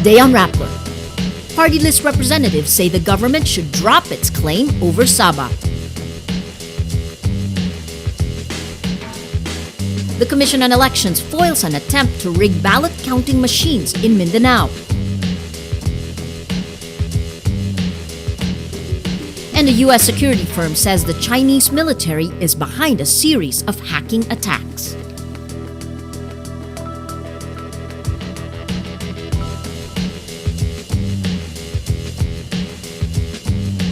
Today on Rappler, party list representatives say the government should drop its claim over Saba. The Commission on Elections foils an attempt to rig ballot counting machines in Mindanao. And a U.S. security firm says the Chinese military is behind a series of hacking attacks.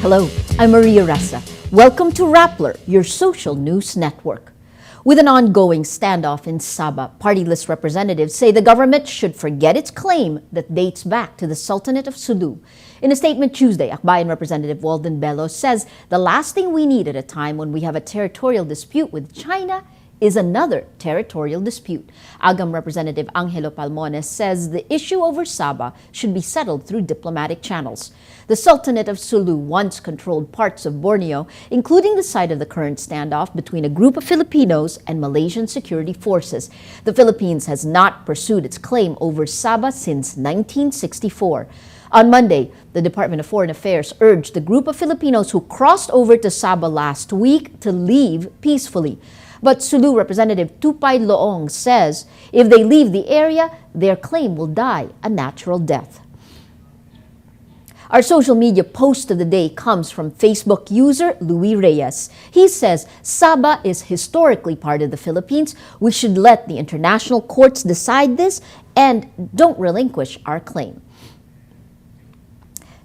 Hello, I'm Maria Ressa. Welcome to Rappler, your social news network. With an ongoing standoff in Sabah, party list representatives say the government should forget its claim that dates back to the Sultanate of Sulu. In a statement Tuesday, Akbayan Representative Walden Bello says the last thing we need at a time when we have a territorial dispute with China is another territorial dispute. Agam Representative Angelo Palmones says the issue over Sabah should be settled through diplomatic channels. The Sultanate of Sulu once controlled parts of Borneo, including the site of the current standoff between a group of Filipinos and Malaysian security forces. The Philippines has not pursued its claim over Sabah since 1964. On Monday, the Department of Foreign Affairs urged the group of Filipinos who crossed over to Sabah last week to leave peacefully. But Sulu Representative Tupay Loong says if they leave the area, their claim will die a natural death. Our social media post of the day comes from Facebook user Louis Reyes. He says Sabah is historically part of the Philippines. We should let the international courts decide this and don't relinquish our claim.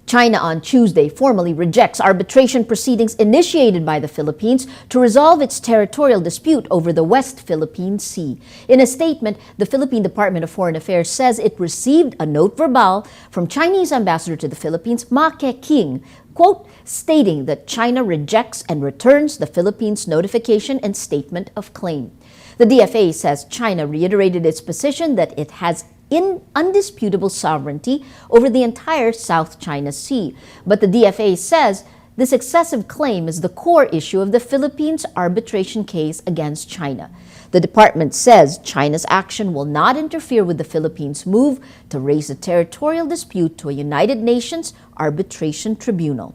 China on Tuesday formally rejects arbitration proceedings initiated by the Philippines to resolve its territorial dispute over the West Philippine Sea. In a statement, the Philippine Department of Foreign Affairs says it received a note verbal from Chinese Ambassador to the Philippines, Ma Keqing, quote, stating that China rejects and returns the Philippines' notification and statement of claim. The DFA says China reiterated its position that it has undisputable sovereignty over the entire South China Sea. But the DFA says this excessive claim is the core issue of the Philippines' arbitration case against China. The department says China's action will not interfere with the Philippines' move to raise a territorial dispute to a United Nations arbitration tribunal.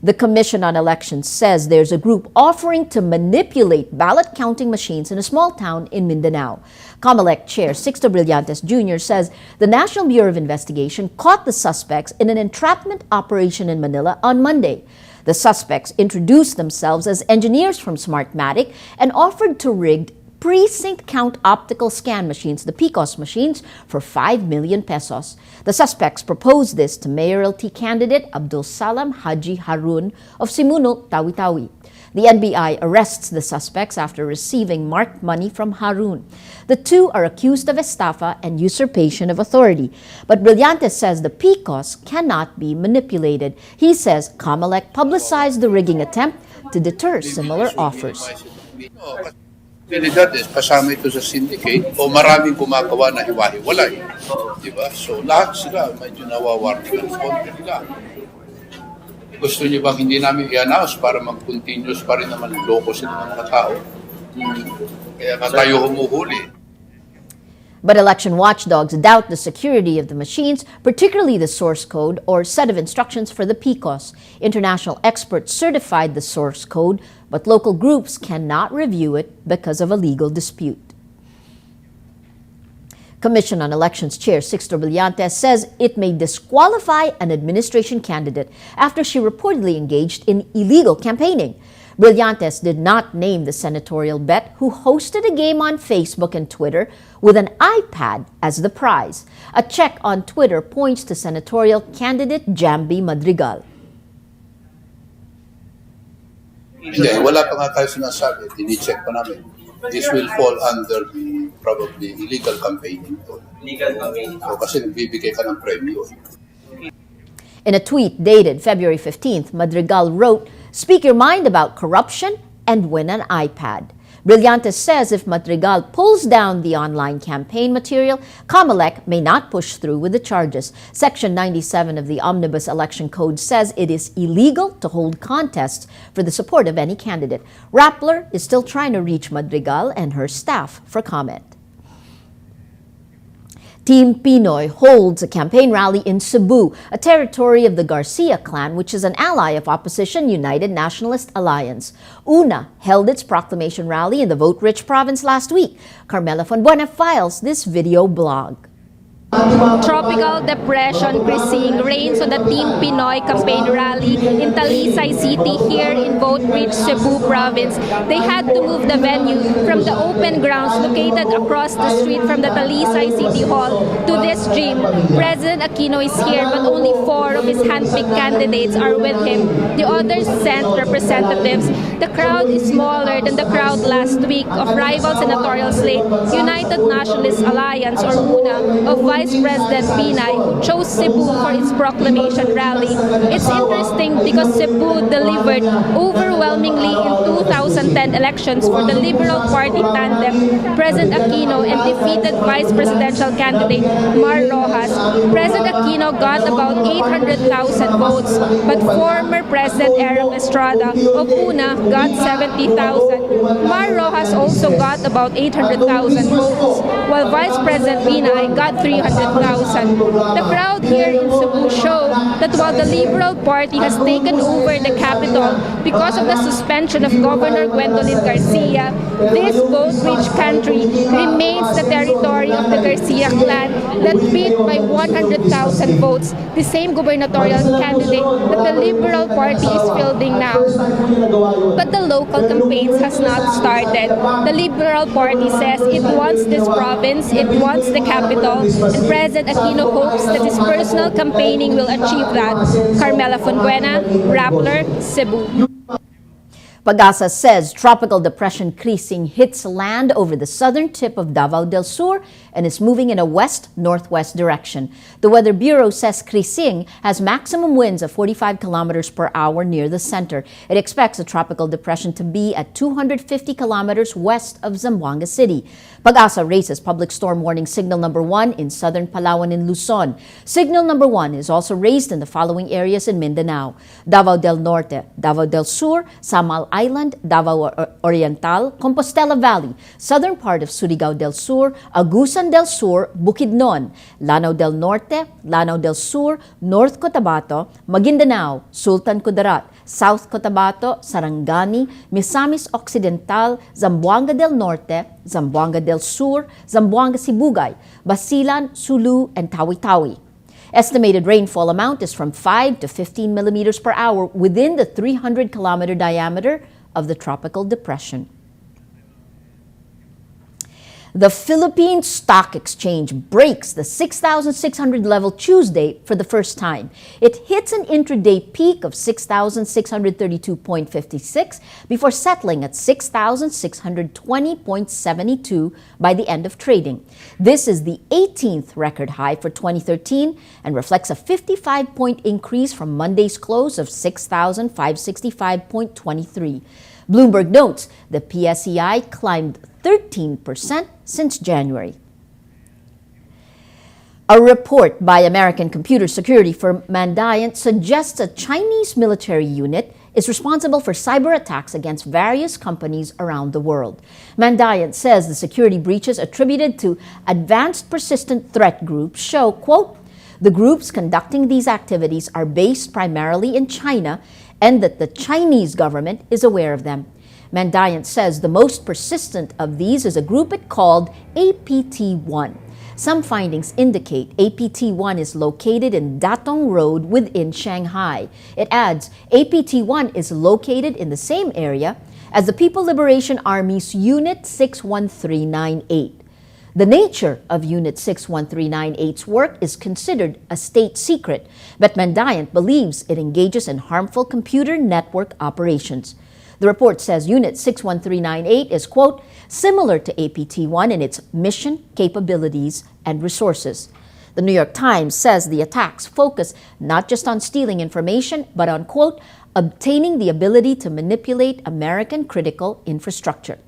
The Commission on Elections says there's a group offering to manipulate ballot counting machines in a small town in Mindanao. COMELEC Chair Sixto Brillantes Jr. says the National Bureau of Investigation caught the suspects in an entrapment operation in Manila on Monday. The suspects introduced themselves as engineers from Smartmatic and offered to rig precinct count optical scan machines, the PCOS machines, for 5 million pesos. The suspects proposed this to mayoralty candidate Abdul Salam Haji Harun of Simuno, Tawi-Tawi. The NBI arrests the suspects after receiving marked money from Harun. The two are accused of estafa and usurpation of authority. But Brillantes says the PCOS cannot be manipulated. He says COMELEC publicized the rigging attempt to deter similar offers. Realidad is kasama ito sa syndicate o maraming gumagawa na hiwa-hiwalay. Diba? So lahat sila medyo nawawarning ng konti nila. Gusto niyo bang hindi namin i-announce para mag-continuous pa rin naman loko sila ng mga tao? Kaya tayo humuhuli. But election watchdogs doubt the security of the machines, particularly the source code or set of instructions for the PCOS. International experts certified the source code, but local groups cannot review it because of a legal dispute. Commission on Elections Chair Sixto Brillantes says it may disqualify an administration candidate after she reportedly engaged in illegal campaigning. Brillantes did not name the senatorial bet who hosted a game on Facebook and Twitter with an iPad as the prize. A check on Twitter points to senatorial candidate Jambi Madrigal. Hindi, wala pa nga tayo sinasabi. Tini-check pa namin. This will fall under the probably illegal campaigning. Legal campaigning. So, kasi nagbibigay ka ng premyo. In a tweet dated February 15th, Madrigal wrote, "Speak your mind about corruption and win an iPad." Brillantes says if Madrigal pulls down the online campaign material, COMELEC may not push through with the charges. Section 97 of the Omnibus Election Code says it is illegal to hold contests for the support of any candidate. Rappler is still trying to reach Madrigal and her staff for comment. Team Pinoy holds a campaign rally in Sabu, a territory of the Garcia clan, which is an ally of opposition United Nationalist Alliance. UNA held its proclamation rally in the vote-rich province last week. Carmela Fonbuena files this video blog. Tropical depression preceding reigns on the Team Pinoy campaign rally in Talisay City here in vote-rich Cebu province. They had to move the venue from the open grounds located across the street from the Talisay City Hall to this gym. President Aquino is here, but only 4 of his handpicked candidates are with him. The others sent representatives. The crowd is smaller than the crowd last week of rival senatorial slate United Nationalist Alliance or UNA of Vice President Pinoy, who chose Cebu for its proclamation rally. It's interesting because Cebu delivered overwhelmingly in 2010 elections for the Liberal Party tandem, President Aquino, and defeated Vice Presidential candidate Mar Roxas. President Aquino got about 800,000 votes, but former President Errol Estrada of UNA got 70,000. Mar Roxas also got about 800,000 votes, while Vice President Pinoy got 300,000. The crowd here in Sabu show that while the Liberal Party has taken over the capital because of the suspension of Governor Gwendolyn Garcia, this vote-rich country remains the territory of the Garcia clan that beat by 100,000 votes the same gubernatorial candidate that the Liberal Party is fielding now. But the local campaigns has not started. The Liberal Party says it wants this province, it wants the capital, and President Aquino hopes that his personal campaigning will achieve that. Carmela Fonbuena, Rappler, Cebu. Pag-asa says tropical depression Krising hits land over the southern tip of Davao del Sur and is moving in a west-northwest direction. The Weather Bureau says Krising has maximum winds of 45 kilometers per hour near the center. It expects the tropical depression to be at 250 kilometers west of Zamboanga City. Pag-asa raises public storm warning signal number 1 in southern Palawan and Luzon. Signal number 1 is also raised in the following areas in Mindanao: Davao del Norte, Davao del Sur, Samal Island, Davao Oriental, Compostela Valley, southern part of Surigao del Sur, Agusan del Sur, Bukidnon, Lanao del Norte, Lanao del Sur, North Cotabato, Maguindanao, Sultan Kudarat, South Cotabato, Sarangani, Misamis Occidental, Zamboanga del Norte, Zamboanga del Sur, Zamboanga Sibugay, Basilan, Sulu, and Tawi-Tawi. Estimated rainfall amount is from 5 to 15 millimeters per hour within the 300-kilometer diameter of the tropical depression. The Philippine Stock Exchange breaks the 6,600 level Tuesday for the first time. It hits an intraday peak of 6,632.56 before settling at 6,620.72 by the end of trading. This is the 18th record high for 2013 and reflects a 55-point increase from Monday's close of 6,565.23. Bloomberg notes the PSEI climbed 13% since January. A report by American computer security firm Mandiant suggests a Chinese military unit is responsible for cyber attacks against various companies around the world. Mandiant says the security breaches attributed to advanced persistent threat groups show, quote, the groups conducting these activities are based primarily in China and that the Chinese government is aware of them. Mandiant says the most persistent of these is a group it called APT-1. Some findings indicate APT-1 is located in Datong Road within Shanghai. It adds APT-1 is located in the same area as the People Liberation Army's Unit 61398. The nature of Unit 61398's work is considered a state secret, but Mandiant believes it engages in harmful computer network operations. The report says Unit 61398 is, quote, similar to APT-1 in its mission, capabilities, and resources. The New York Times says the attacks focus not just on stealing information, but on, quote, obtaining the ability to manipulate American critical infrastructure.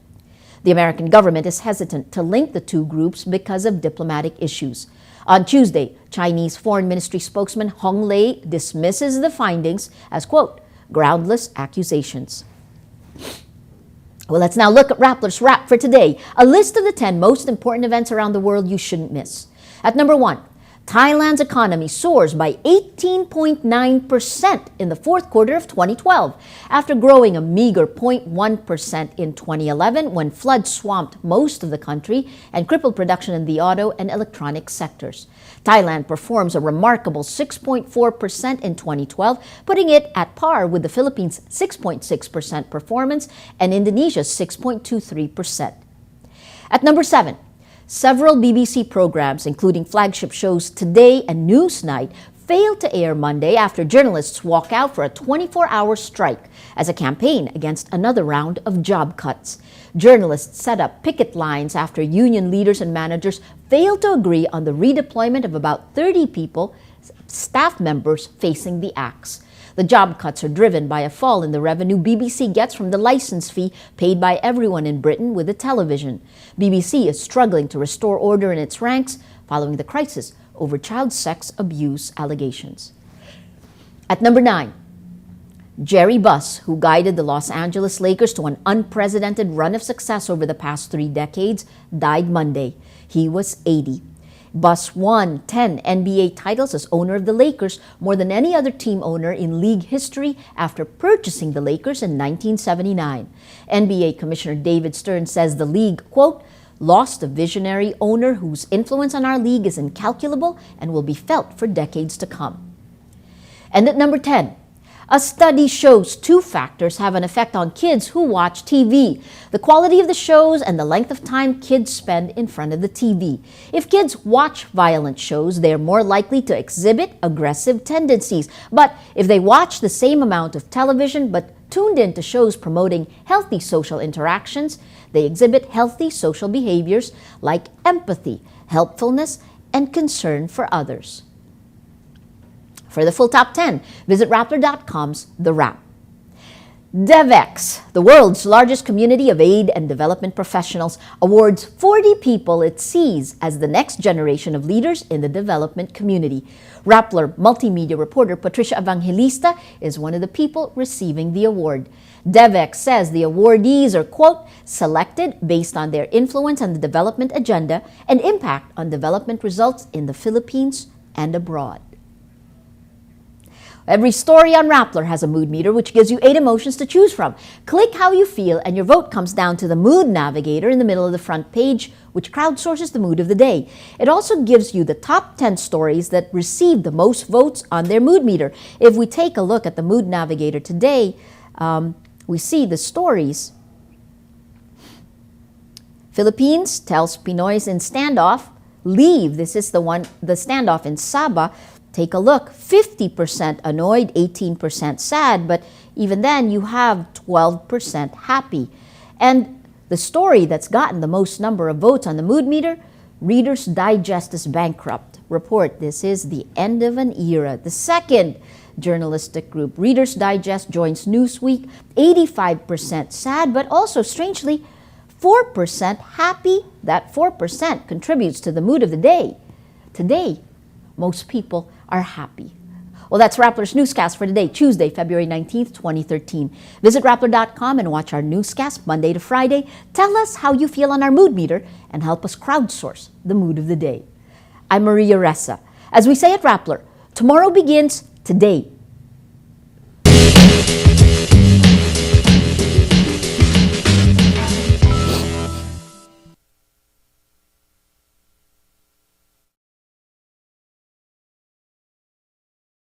The American government is hesitant to link the two groups because of diplomatic issues. On Tuesday, Chinese Foreign Ministry spokesman Hong Lei dismisses the findings as, quote, groundless accusations. Well, let's now look at Rappler's Wrap for today, a list of the 10 most important events around the world you shouldn't miss. At number 1, Thailand's economy soars by 18.9% in the fourth quarter of 2012, after growing a meager 0.1% in 2011 when floods swamped most of the country and crippled production in the auto and electronics sectors. Thailand performs a remarkable 6.4% in 2012, putting it at par with the Philippines' 6.6% performance and Indonesia's 6.23%. At number 7, several BBC programs, including flagship shows Today and Newsnight, failed to air Monday after journalists walk out for a 24-hour strike as a campaign against another round of job cuts. Journalists set up picket lines after union leaders and managers failed to agree on the redeployment of about 30 people, staff members facing the axe. The job cuts are driven by a fall in the revenue BBC gets from the license fee paid by everyone in Britain with a television. BBC is struggling to restore order in its ranks following the crisis over child sex abuse allegations. At number 9, Jerry Buss, who guided the Los Angeles Lakers to an unprecedented run of success over the past 3 decades, died Monday. He was 80. Buss won 10 NBA titles as owner of the Lakers, more than any other team owner in league history after purchasing the Lakers in 1979. NBA Commissioner David Stern says the league, quote, lost a visionary owner whose influence on our league is incalculable and will be felt for decades to come. And at number 10, a study shows 2 factors have an effect on kids who watch TV: the quality of the shows and the length of time kids spend in front of the TV. If kids watch violent shows, they are more likely to exhibit aggressive tendencies. But if they watch the same amount of television but tuned in to shows promoting healthy social interactions, they exhibit healthy social behaviors like empathy, helpfulness, and concern for others. For the full top 10, visit Rappler.com's The Wrap. DevX, the world's largest community of aid and development professionals, awards 40 people it sees as the next generation of leaders in the development community. Rappler multimedia reporter Patricia Evangelista is one of the people receiving the award. DevX says the awardees are, quote, selected based on their influence on the development agenda and impact on development results in the Philippines and abroad. Every story on Rappler has a mood meter which gives you 8 emotions to choose from. Click how you feel and your vote comes down to the mood navigator in the middle of the front page, which crowdsources the mood of the day. It also gives you the top 10 stories that received the most votes on their mood meter. If we take a look at the mood navigator today, we see the stories. Philippines tells Pinoys in standoff, leave. This is the standoff in Sabah. Take a look, 50% annoyed, 18% sad, but even then you have 12% happy. And the story that's gotten the most number of votes on the mood meter, Reader's Digest is bankrupt. Report, this is the end of an era. The second journalistic group, Reader's Digest, joins Newsweek, 85% sad, but also strangely, 4% happy. That 4% contributes to the mood of the day. Today, most people are happy. Well, that's Rappler's Newscast for today, Tuesday, February 19th, 2013. Visit Rappler.com and watch our newscast Monday to Friday. Tell us how you feel on our mood meter and help us crowdsource the mood of the day. I'm Maria Ressa. As we say at Rappler, tomorrow begins today.